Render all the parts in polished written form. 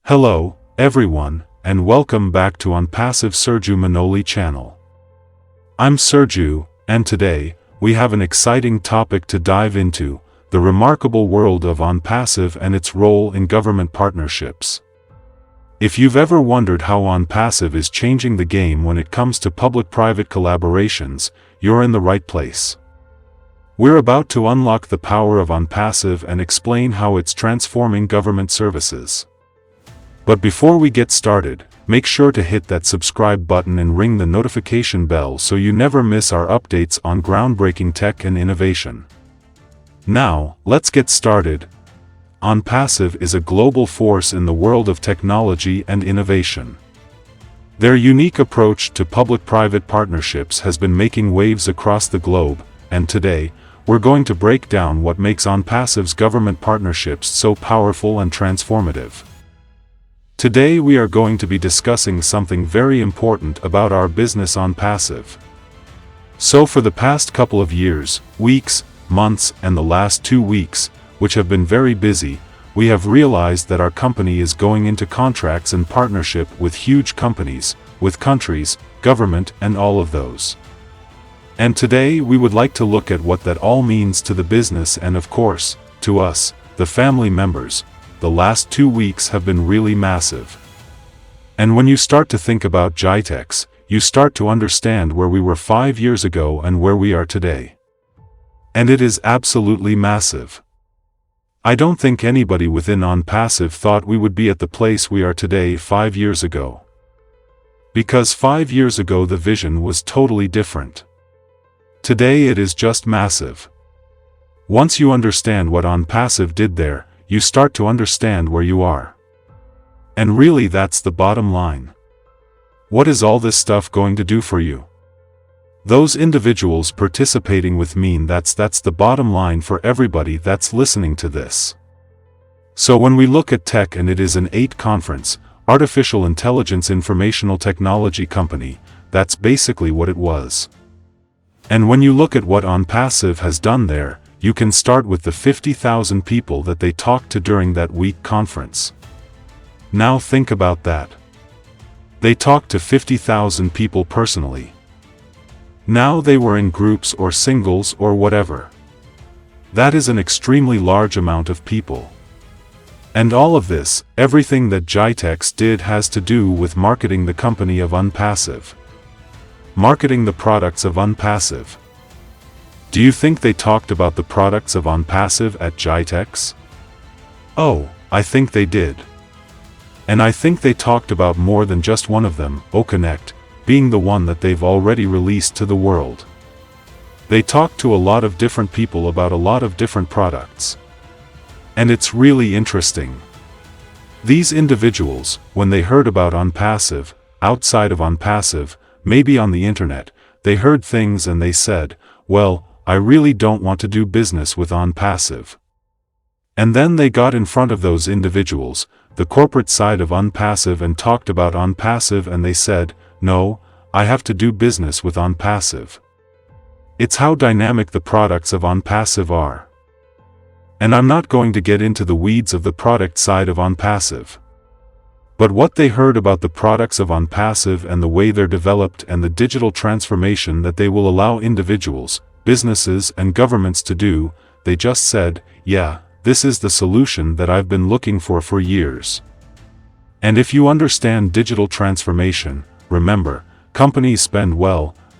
Hello, everyone, and welcome back to ONPASSIVE Sergiu Manole channel. I'm Sergiu, and today, we have an exciting topic to dive into, the remarkable world of ONPASSIVE and its role in government partnerships. If you've ever wondered how ONPASSIVE is changing the game when it comes to public-private collaborations, you're in the right place. We're about to unlock the power of ONPASSIVE and explain how it's transforming government services. But before we get started, make sure to hit that subscribe button and ring the notification bell so you never miss our updates on groundbreaking tech and innovation. Now, let's get started. ONPASSIVE is a global force in the world of technology and innovation. Their unique approach to public-private partnerships has been making waves across the globe, and today, we're going to break down what makes ONPASSIVE's government partnerships so powerful and transformative. Today we are going to be discussing something very important about our business ONPASSIVE. So for the past couple of years, weeks, months, and the last 2 weeks, which have been very busy, we have realized that our company is going into contracts and partnership with huge companies, with countries, government, and all of those. And today we would like to look at what that all means to the business and of course, to us, the family members. The last 2 weeks have been really massive. And when you start to think about GITEX, you start to understand where we were 5 years ago and where we are today. And it is absolutely massive. I don't think anybody within ONPASSIVE thought we would be at the place we are today 5 years ago. Because 5 years ago the vision was totally different. Today it is just massive. Once you understand what ONPASSIVE did there, you start to understand where you are. And really that's the bottom line. What is all this stuff going to do for you? Those individuals participating with mean that's the bottom line for everybody that's listening to this. So when we look at tech, and it is an 8 conference, Artificial Intelligence Informational Technology company, that's basically what it was. And when you look at what ONPASSIVE has done there, you can start with the 50,000 people that they talked to during that week conference. Now think about that. They talked to 50,000 people personally. Now they were in groups or singles or whatever. That is an extremely large amount of people. And all of this, everything that GITEX did has to do with marketing the company of ONPASSIVE. Marketing the products of ONPASSIVE. Do you think they talked about the products of ONPASSIVE at GITEX? Oh, I think they did. And I think they talked about more than just one of them, OConnect, being the one that they've already released to the world. They talked to a lot of different people about a lot of different products. And it's really interesting. These individuals, when they heard about ONPASSIVE, outside of ONPASSIVE, maybe on the internet, they heard things and they said, well, I really don't want to do business with ONPASSIVE. And then they got in front of those individuals, the corporate side of ONPASSIVE, and talked about ONPASSIVE, and they said, no, I have to do business with ONPASSIVE. It's how dynamic the products of ONPASSIVE are. And I'm not going to get into the weeds of the product side of ONPASSIVE. But what they heard about the products of ONPASSIVE and the way they're developed and the digital transformation that they will allow individuals, businesses and governments to do, they just said, yeah, this is the solution that I've been looking for years. And if you understand digital transformation, remember, companies spend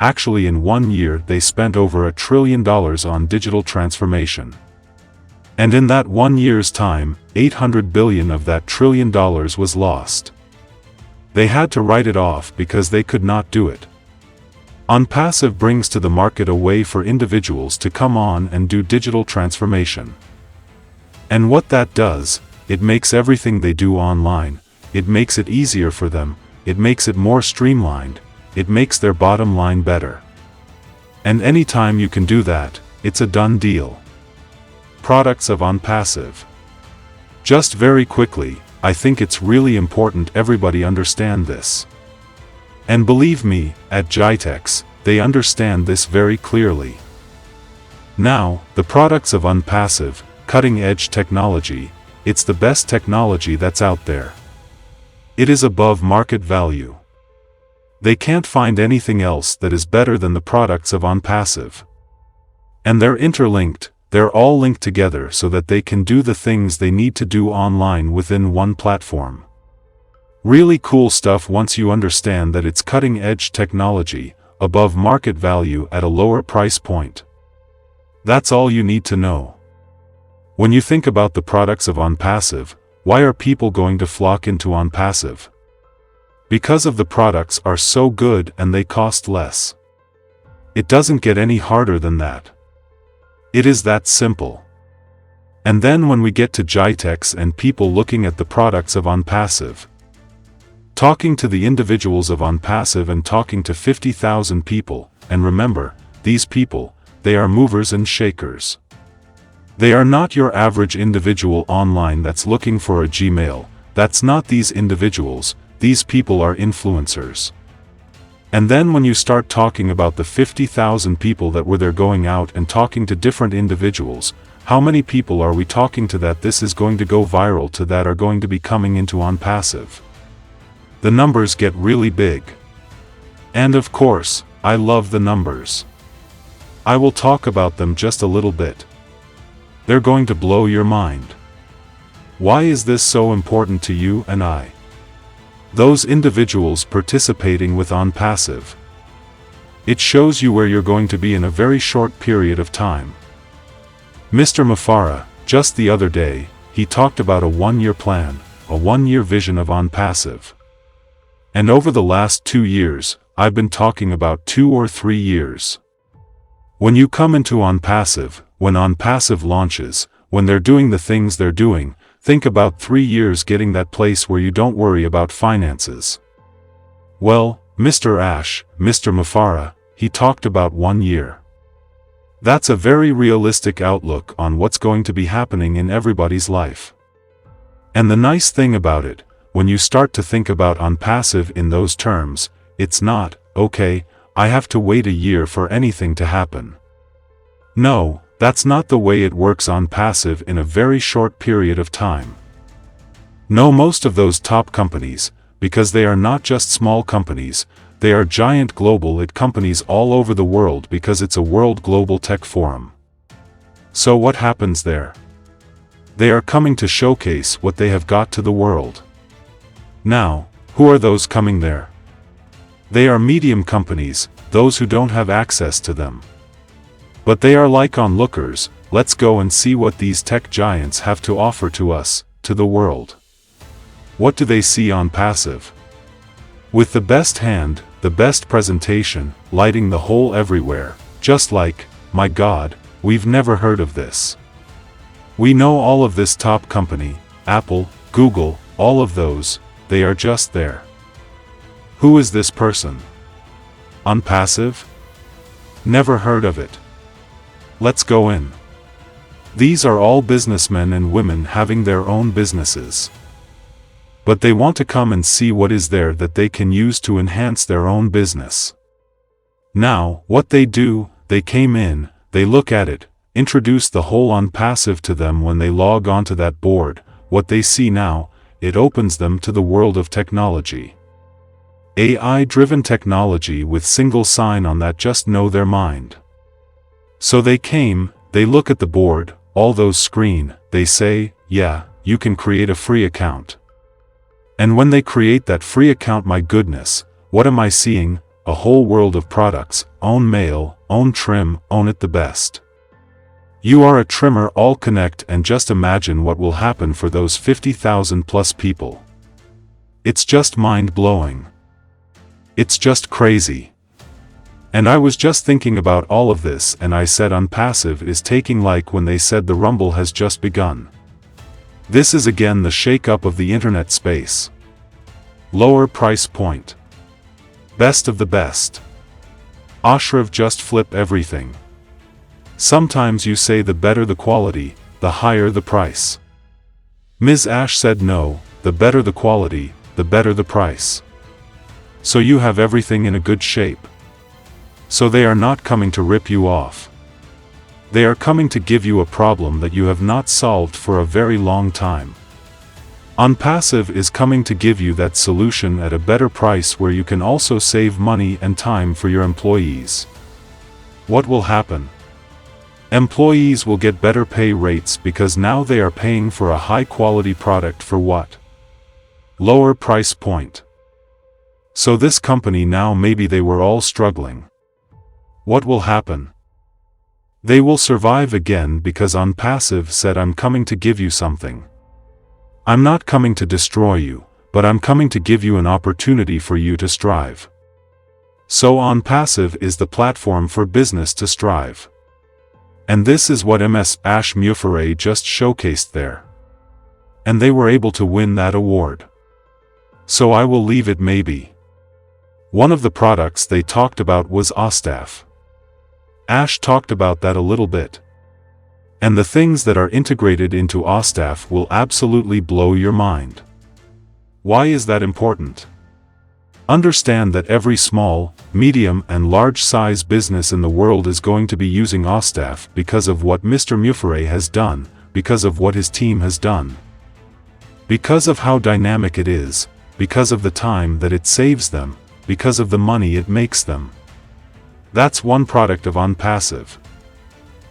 actually in 1 year they spent over $1 trillion on digital transformation. And in that 1 year's time, 800 billion of that $1 trillion was lost. They had to write it off because they could not do it. ONPASSIVE brings to the market a way for individuals to come on and do digital transformation. And what that does, it makes everything they do online, it makes it easier for them, it makes it more streamlined, it makes their bottom line better. And anytime you can do that, it's a done deal. Products of ONPASSIVE. Just very quickly, I think it's really important everybody understand this. And believe me, at GITEX, they understand this very clearly. Now, the products of ONPASSIVE, cutting-edge technology, it's the best technology that's out there. It is above market value. They can't find anything else that is better than the products of ONPASSIVE. And they're interlinked, they're all linked together so that they can do the things they need to do online within one platform. Really cool stuff once you understand that it's cutting-edge technology, above market value at a lower price point. That's all you need to know. When you think about the products of ONPASSIVE, why are people going to flock into ONPASSIVE? Because of the products are so good and they cost less. It doesn't get any harder than that. It is that simple. And then when we get to GITEX and people looking at the products of ONPASSIVE, talking to the individuals of ONPASSIVE and talking to 50,000 people, and remember, these people, they are movers and shakers. They are not your average individual online that's looking for a Gmail. That's not these individuals. These people are influencers. And then when you start talking about the 50,000 people that were there going out and talking to different individuals, how many people are we talking to that this is going to go viral to that are going to be coming into ONPASSIVE? The numbers get really big. And of course, I love the numbers. I will talk about them just a little bit. They're going to blow your mind. Why is this so important to you and I? Those individuals participating with ONPASSIVE. It shows you where you're going to be in a very short period of time. Mr. Mufareh, just the other day, he talked about a one-year plan, a one-year vision of ONPASSIVE. And over the last 2 years, I've been talking about 2 or 3 years. When you come into ONPASSIVE, when ONPASSIVE launches, when they're doing the things they're doing, think about 3 years getting that place where you don't worry about finances. Well, Mr. Mufareh, he talked about 1 year. That's a very realistic outlook on what's going to be happening in everybody's life. And the nice thing about it, when you start to think about ONPASSIVE in those terms, it's not, okay, I have to wait a year for anything to happen. No, that's not the way it works ONPASSIVE in a very short period of time. No, most of those top companies, because they are not just small companies, they are giant global companies all over the world because it's a world global tech forum. So what happens there? They are coming to showcase what they have got to the world. Now, who are those coming there? They are medium companies, those who don't have access to them. But they are like onlookers. Let's go and see what these tech giants have to offer to us, to the world. What do they see ONPASSIVE? With the best hand, the best presentation, lighting the whole everywhere, just like, my God, we've never heard of this. We know all of this top company, Apple, Google, all of those, they are just there. Who is this person? ONPASSIVE? Never heard of it. Let's go in. These are all businessmen and women having their own businesses. But they want to come and see what is there that they can use to enhance their own business. Now, what they do, they came in, they look at it, introduce the whole ONPASSIVE to them when they log onto that board. What they see now, it opens them to the world of technology. AI-driven technology with single sign-on that just know their mind. So they came, they look at the board, all those screen, they say, yeah, you can create a free account. And when they create that free account, my goodness, what am I seeing? A whole world of products, OMail, OTrim, ONet the best. You are a trimmer, OConnect, and just imagine what will happen for those 50,000 plus people. It's just mind-blowing. It's just crazy. And I was just thinking about all of this and I said ONPASSIVE is taking like when they said the rumble has just begun. This is again the shake-up of the internet space. Lower price point. Best of the best. OShop just flip everything. Sometimes you say the better the quality, the higher the price. Ms. Ash said no, the better the quality, the better the price. So you have everything in a good shape. So they are not coming to rip you off. They are coming to give you a problem that you have not solved for a very long time. ONPASSIVE is coming to give you that solution at a better price where you can also save money and time for your employees. What will happen? Employees will get better pay rates because now they are paying for a high-quality product for what? Lower price point. So this company now maybe they were all struggling. What will happen? They will survive again because ONPASSIVE said I'm coming to give you something. I'm not coming to destroy you, but I'm coming to give you an opportunity for you to strive. So ONPASSIVE is the platform for business to strive. And this is what Ms. Mufareh just showcased there. And they were able to win that award. So I will leave it maybe. One of the products they talked about was OShop. Ash talked about that a little bit. And the things that are integrated into OShop will absolutely blow your mind. Why is that important? Understand that every small, medium and large size business in the world is going to be using OShop because of what Mr. Mufareh has done, because of what his team has done. Because of how dynamic it is, because of the time that it saves them, because of the money it makes them. That's one product of ONPASSIVE.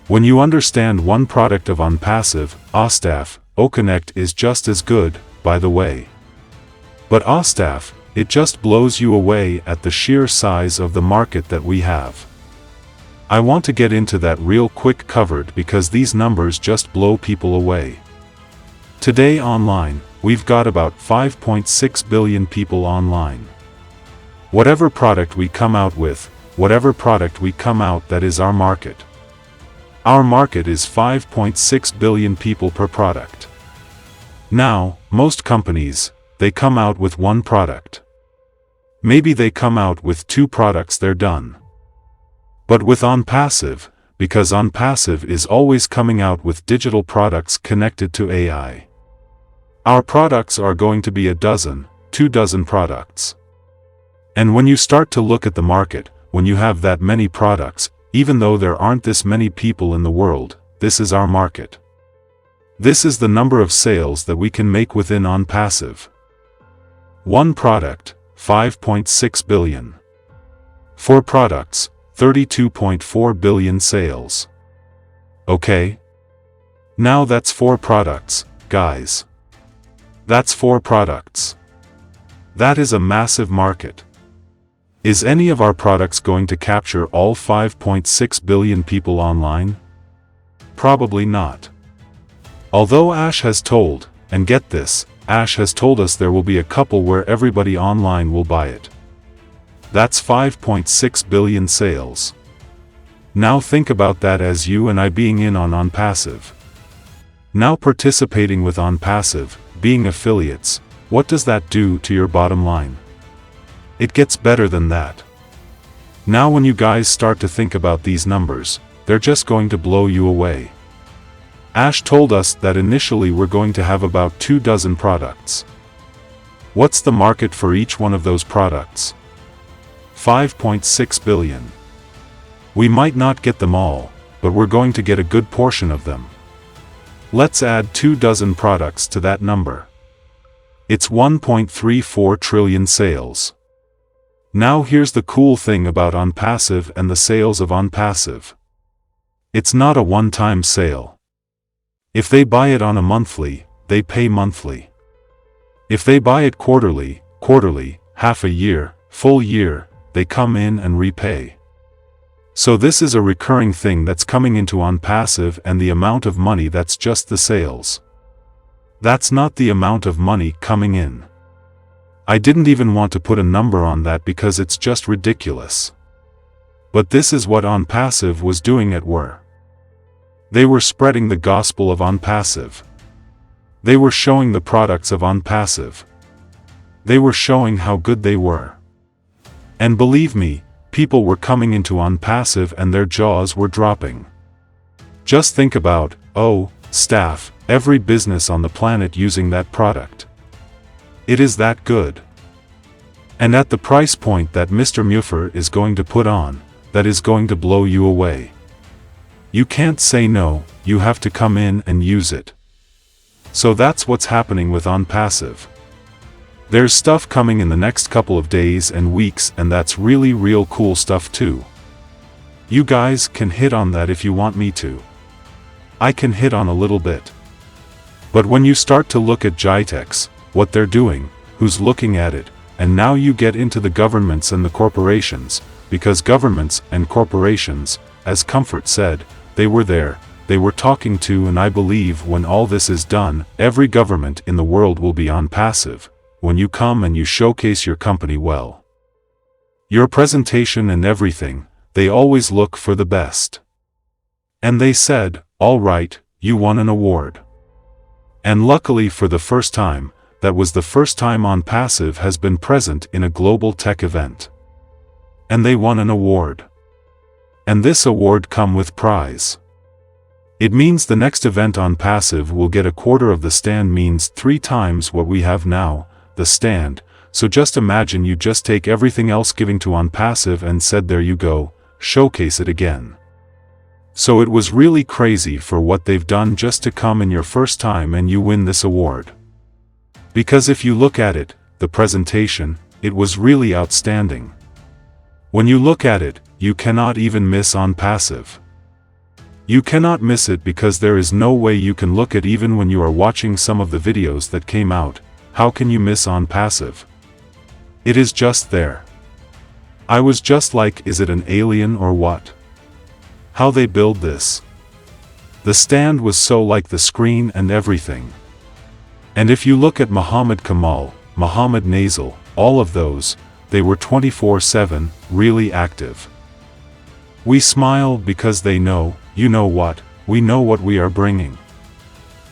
When you understand one product of ONPASSIVE, OShop, OConnect is just as good, by the way. But OShop, it just blows you away at the sheer size of the market that we have. I want to get into that real quick covered because these numbers just blow people away. Today online, we've got about 5.6 billion people online. Whatever product we come out with, whatever product we come out, that is our market. Our market is 5.6 billion people per product. Now, most companies, they come out with one product. Maybe they come out with two products, they're done. But with ONPASSIVE, because ONPASSIVE is always coming out with digital products connected to AI. Our products are going to be 12, 24 products. And when you start to look at the market, when you have that many products, even though there aren't this many people in the world, this is our market. This is the number of sales that we can make within ONPASSIVE. One product, 5.6 billion. 4 products, 32.4 billion sales. Okay? Now that's 4 products, guys. That's 4 products. That is a massive market. Is any of our products going to capture all 5.6 billion people online? Probably not. Although Ash has told, and get this, Ash has told us there will be a couple where everybody online will buy it. That's 5.6 billion sales. Now think about that as you and I being in on ONPASSIVE. Now participating with ONPASSIVE, being affiliates, what does that do to your bottom line? It gets better than that. Now when you guys start to think about these numbers, they're just going to blow you away. Ash told us that initially we're going to have about 24 products. What's the market for each one of those products? 5.6 billion. We might not get them all, but we're going to get a good portion of them. Let's add 24 products to that number. It's 1.34 trillion sales. Now here's the cool thing about ONPASSIVE and the sales of ONPASSIVE. It's not a one-time sale. If they buy it on a monthly, they pay monthly. If they buy it quarterly, half a year, full year, they come in and repay. So this is a recurring thing that's coming into ONPASSIVE, and the amount of money, that's just the sales. That's not the amount of money coming in. I didn't even want to put a number on that because it's just ridiculous. But this is what ONPASSIVE was doing at WER. They were spreading the gospel of ONPASSIVE. They were showing the products of ONPASSIVE. They were showing how good they were. And believe me, people were coming into ONPASSIVE and their jaws were dropping. Just think about, staff, every business on the planet using that product. It is that good. And at the price point that Mr. Mufareh is going to put on, that is going to blow you away. You can't say no, you have to come in and use it. So that's what's happening with ONPASSIVE. There's stuff coming in the next couple of days and weeks, and that's really real cool stuff too. You guys can hit on that if you want me to. I can hit on a little bit. But when you start to look at GITEX, what they're doing, who's looking at it, and now you get into the governments and the corporations, because governments and corporations, as Comfort said, they were there, they were talking to, and I believe when all this is done, every government in the world will be ONPASSIVE, when you come and you showcase your company well. Your presentation and everything, they always look for the best. And they said, all right, you won an award. And luckily for the first time, that was the first time ONPASSIVE has been present in a global tech event. And they won an award. And this award come with prize. It means the next event ONPASSIVE will get a quarter of the stand, means 3 times what we have now, the stand. So just imagine you just take everything else giving to ONPASSIVE and said there you go, showcase it again. So it was really crazy for what they've done just to come in your first time and you win this award. Because if you look at it, the presentation, it was really outstanding. When you look at it, you cannot even miss ONPASSIVE. You cannot miss it because there is no way you can look at even when you are watching some of the videos that came out. How can you miss ONPASSIVE? It is just there. I was just like, is it an alien or what? How they build this. The stand was so like the screen and everything. And if you look at Muhammad Kamal, Muhammad Nasal, all of those, they were 24/7, really active. We smile because they know, you know what, we know what we are bringing.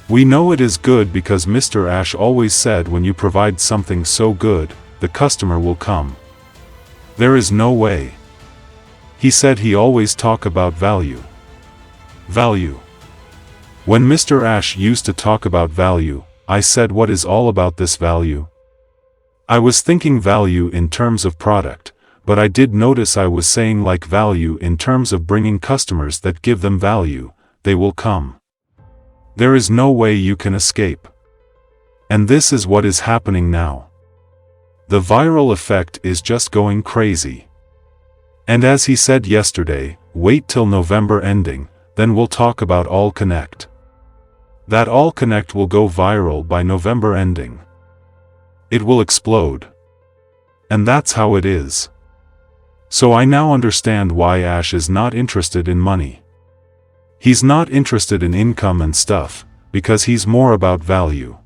We know it is good because Mr. Ash always said when you provide something so good, the customer will come. There is no way. He said he always talk about value. Value. When Mr. Ash used to talk about value, I said what is all about this value? I was thinking value in terms of product, but I did notice I was saying like value in terms of bringing customers that give them value, they will come. There is no way you can escape. And this is what is happening now. The viral effect is just going crazy. And as he said yesterday, wait till November ending, then we'll talk about OConnect. That OConnect will go viral by November ending. It will explode. And that's how it is. So I now understand why Ash is not interested in money. He's not interested in income and stuff, because he's more about value.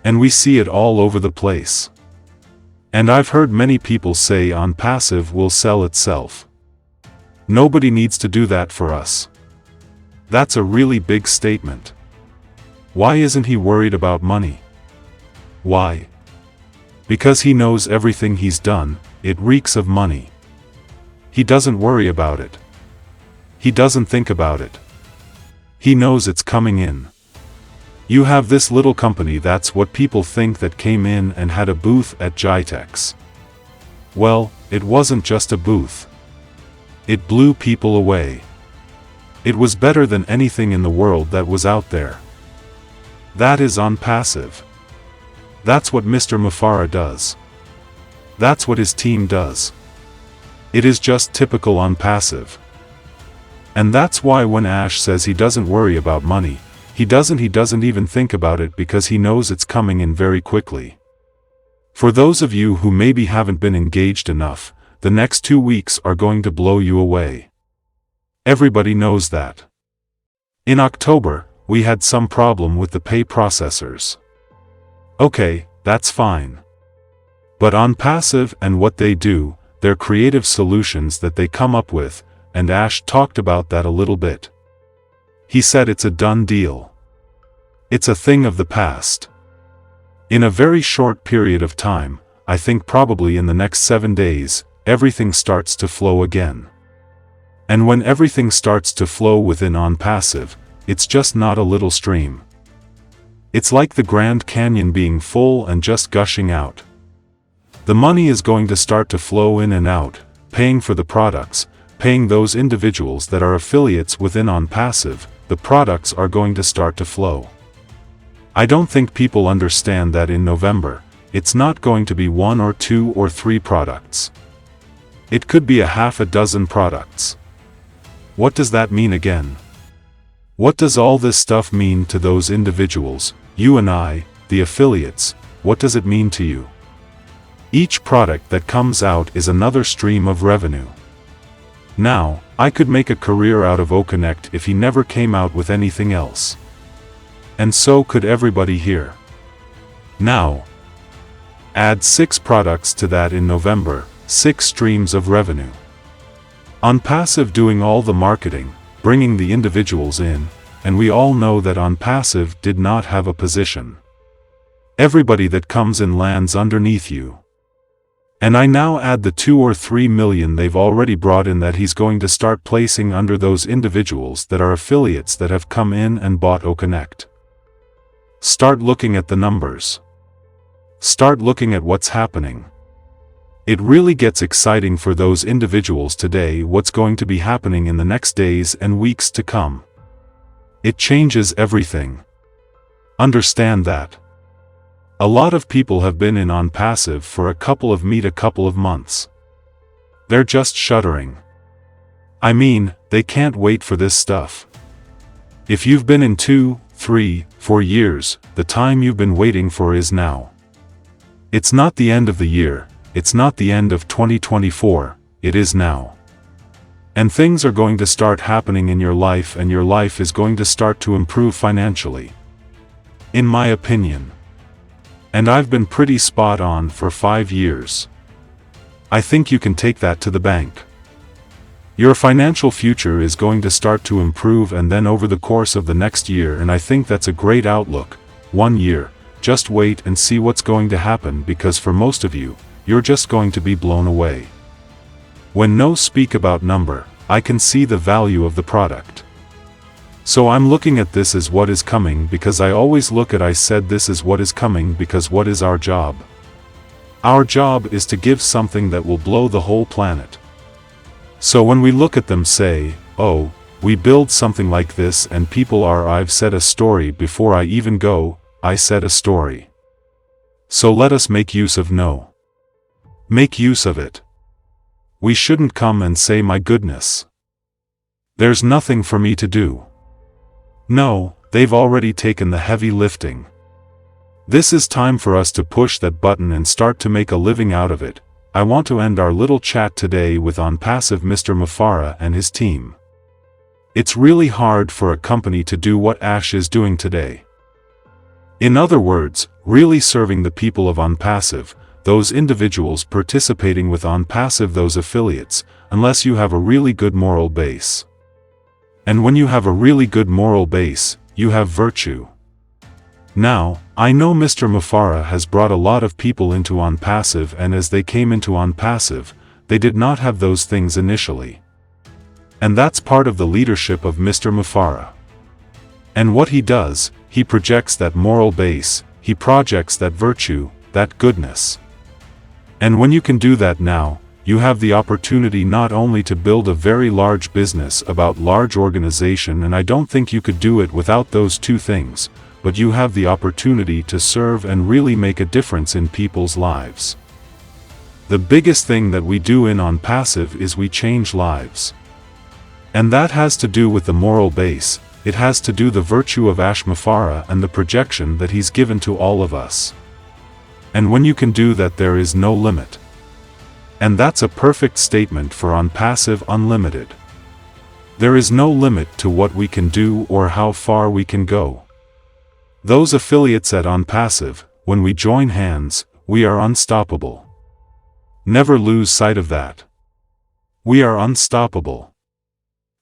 And we see it all over the place. And I've heard many people say ONPASSIVE will sell itself. Nobody needs to do that for us. That's a really big statement. Why isn't he worried about money? Why? Because he knows everything he's done, it reeks of money. He doesn't worry about it. He doesn't think about it. He knows it's coming in. You have this little company, that's what people think, that came in and had a booth at GITEX. Well, it wasn't just a booth. It blew people away. It was better than anything in the world that was out there. That is ONPASSIVE. That's what Mr. Mufareh does. That's what his team does. It is just typical ONPASSIVE. And that's why when Ash says he doesn't worry about money, he doesn't even think about it, because he knows it's coming in very quickly. For those of you who maybe haven't been engaged enough, the next 2 weeks are going to blow you away. Everybody knows that. In October, we had some problem with the pay processors. Okay, that's fine. But ONPASSIVE and what they do, their creative solutions that they come up with, and Ash talked about that a little bit. He said it's a done deal. It's a thing of the past. In a very short period of time, I think probably in the next 7 days, everything starts to flow again. And when everything starts to flow within ONPASSIVE, it's just not a little stream. It's like the Grand Canyon being full and just gushing out. The money is going to start to flow in and out, paying for the products, paying those individuals that are affiliates within ONPASSIVE. The products are going to start to flow. I don't think people understand that in November, it's not going to be 1 or 2 or 3 products. It could be a half a dozen products. What does that mean again? What does all this stuff mean to those individuals, you and I, the affiliates? What does it mean to you? Each product that comes out is another stream of revenue. Now, I could make a career out of OConnect if he never came out with anything else. And so could everybody here. Now, add 6 products to that in November, 6 streams of revenue. ONPASSIVE doing all the marketing, bringing the individuals in, and we all know that ONPASSIVE did not have a position. Everybody that comes in lands underneath you. And I now add the 2 or 3 million they've already brought in that he's going to start placing under those individuals that are affiliates that have come in and bought OConnect. Start looking at the numbers. Start looking at what's happening. It really gets exciting for those individuals today what's going to be happening in the next days and weeks to come. It changes everything. Understand that. A lot of people have been in ONPASSIVE for a couple of months. They're just shuddering. I mean, they can't wait for this stuff. If you've been in 2, 3, 4 years, the time you've been waiting for is now. It's not the end of the year, it's not the end of 2024, it is now. And things are going to start happening in your life, and your life is going to start to improve financially. In my opinion. And I've been pretty spot on for 5 years. I think you can take that to the bank. Your financial future is going to start to improve, and then over the course of the next year, and I think that's a great outlook. 1 year, just wait and see what's going to happen, because for most of you, you're just going to be blown away. When no speak about number, I can see the value of the product. So I'm looking at this as what is coming, because I always look at I said this is what is coming, because what is our job? Our job is to give something that will blow the whole planet. So when we look at them say, oh, we build something like this and people are, I've said a story before I even go, I said a story. So let us make use of no. Make use of it. We shouldn't come and say my goodness. There's nothing for me to do. No, they've already taken the heavy lifting. This is time for us to push that button and start to make a living out of it. I want to end our little chat today with ONPASSIVE Mr. Mufareh and his team. It's really hard for a company to do what Ash is doing today. In other words, really serving the people of ONPASSIVE, those individuals participating with ONPASSIVE, those affiliates, unless you have a really good moral base. And when you have a really good moral base, you have virtue. Now, I know Mr. Mufareh has brought a lot of people into ONPASSIVE, and as they came into ONPASSIVE, they did not have those things initially. And that's part of the leadership of Mr. Mufareh. And what he does, he projects that moral base, he projects that virtue, that goodness. And when you can do that now, you have the opportunity not only to build a very large business about large organization, and I don't think you could do it without those two things, but you have the opportunity to serve and really make a difference in people's lives. The biggest thing that we do in ONPASSIVE is we change lives. And that has to do with the moral base, it has to do the virtue of Ash Mufareh and the projection that he's given to all of us. And when you can do that, there is no limit. And that's a perfect statement for ONPASSIVE Unlimited. There is no limit to what we can do or how far we can go. Those affiliates at ONPASSIVE, when we join hands, we are unstoppable. Never lose sight of that. We are unstoppable.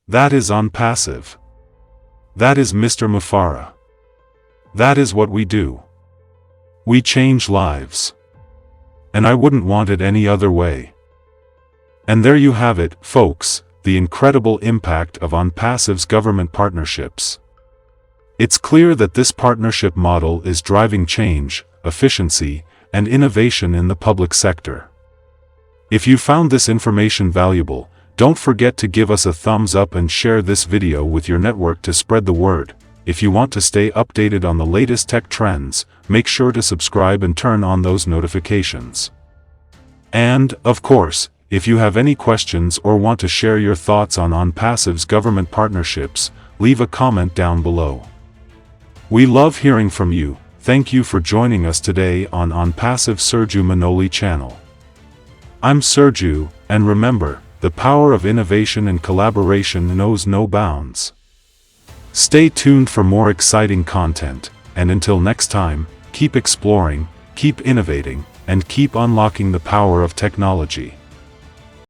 That is ONPASSIVE. That is Mr. Mufareh. That is what we do. We change lives. And I wouldn't want it any other way. And there you have it, folks, the incredible impact of ONPASSIVE's government partnerships. It's clear that this partnership model is driving change, efficiency, and innovation in the public sector. If you found this information valuable, don't forget to give us a thumbs up and share this video with your network to spread the word. if you want to stay updated on the latest tech trends, make sure to subscribe and turn on those notifications. And, of course, if you have any questions or want to share your thoughts on ONPASSIVE's government partnerships, leave a comment down below. We love hearing from you. Thank you for joining us today on ONPASSIVE Sergiu Manole channel. I'm Sergiu, and remember, the power of innovation and collaboration knows no bounds. Stay tuned for more exciting content, and until next time, keep exploring, keep innovating, and keep unlocking the power of technology.